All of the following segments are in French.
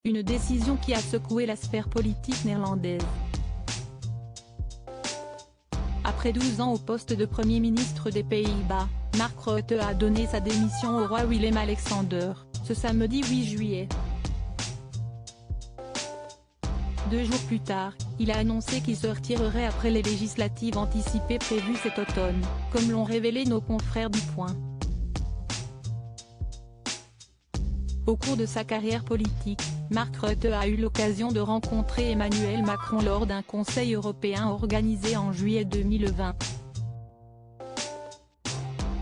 Une décision qui a secoué la sphère politique néerlandaise. Après 12 ans au poste de Premier ministre des Pays-Bas, Mark Rutte a donné sa démission au roi Willem-Alexander, ce samedi 8 juillet. 2 jours plus tard, il a annoncé qu'il se retirerait après les législatives anticipées prévues cet automne, comme l'ont révélé nos confrères du Point. Au cours de sa carrière politique, Mark Rutte a eu l'occasion de rencontrer Emmanuel Macron lors d'un Conseil européen organisé en juillet 2020.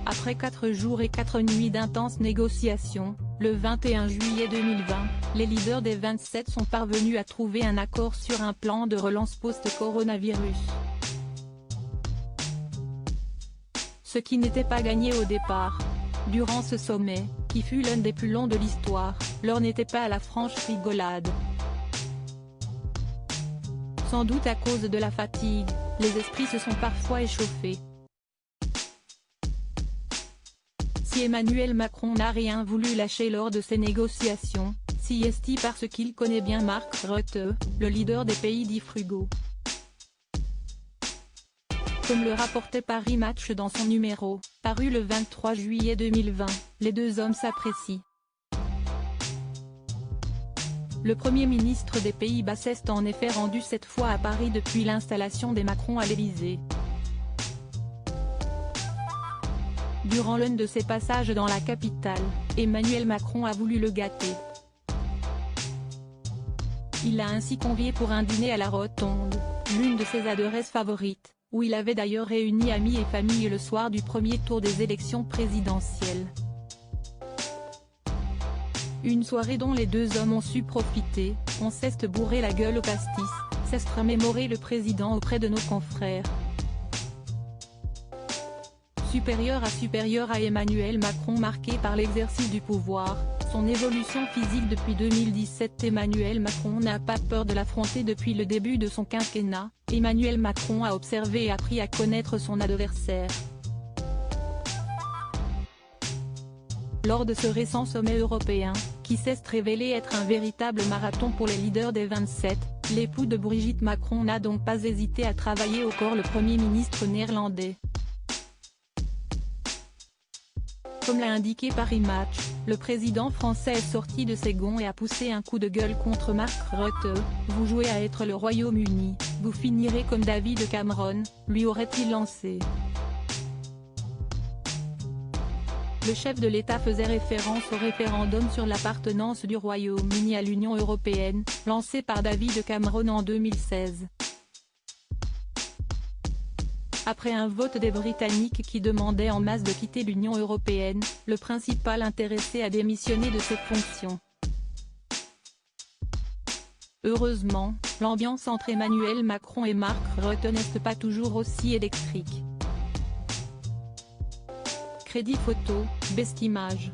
Après 4 jours et 4 nuits d'intenses négociations, le 21 juillet 2020, les leaders des 27 sont parvenus à trouver un accord sur un plan de relance post-coronavirus. Ce qui n'était pas gagné au départ. Durant ce sommet, qui fut l'un des plus longs de l'histoire, l'heure n'était pas à la franche rigolade. Sans doute à cause de la fatigue, les esprits se sont parfois échauffés. Si Emmanuel Macron n'a rien voulu lâcher lors de ces négociations, si est-il parce qu'il connaît bien Mark Rutte, le leader des pays dits frugaux. Comme le rapportait Paris Match dans son numéro, paru le 23 juillet 2020, les deux hommes s'apprécient. Le Premier ministre des Pays-Bas s'est en effet rendu cette fois à Paris depuis l'installation des Macron à l'Élysée. Durant l'un de ses passages dans la capitale, Emmanuel Macron a voulu le gâter. Il l'a ainsi convié pour un dîner à la Rotonde, l'une de ses adresses favorites, où il avait d'ailleurs réuni amis et famille le soir du premier tour des élections présidentielles. Une soirée dont les deux hommes ont su profiter, on s'est bourré la gueule au pastis, s'est remémoré le président auprès de nos confrères. Supérieur à Emmanuel Macron marqué par l'exercice du pouvoir, son évolution physique depuis 2017. Emmanuel Macron n'a pas peur de l'affronter depuis le début de son quinquennat. Emmanuel Macron a observé et appris à connaître son adversaire. Lors de ce récent sommet européen, qui s'est révélé être un véritable marathon pour les leaders des 27, l'époux de Brigitte Macron n'a donc pas hésité à travailler au corps le Premier ministre néerlandais. Comme l'a indiqué Paris Match, le président français est sorti de ses gonds et a poussé un coup de gueule contre Mark Rutte. « Vous jouez à être le Royaume-Uni, vous finirez comme David Cameron », lui aurait-il lancé. Le chef de l'État faisait référence au référendum sur l'appartenance du Royaume-Uni à l'Union européenne, lancé par David Cameron en 2016. Après un vote des Britanniques qui demandaient en masse de quitter l'Union européenne, le principal intéressé a démissionné de ses fonctions. Heureusement, l'ambiance entre Emmanuel Macron et Mark Rutte n'est pas toujours aussi électrique. Crédit photo, Bestimage.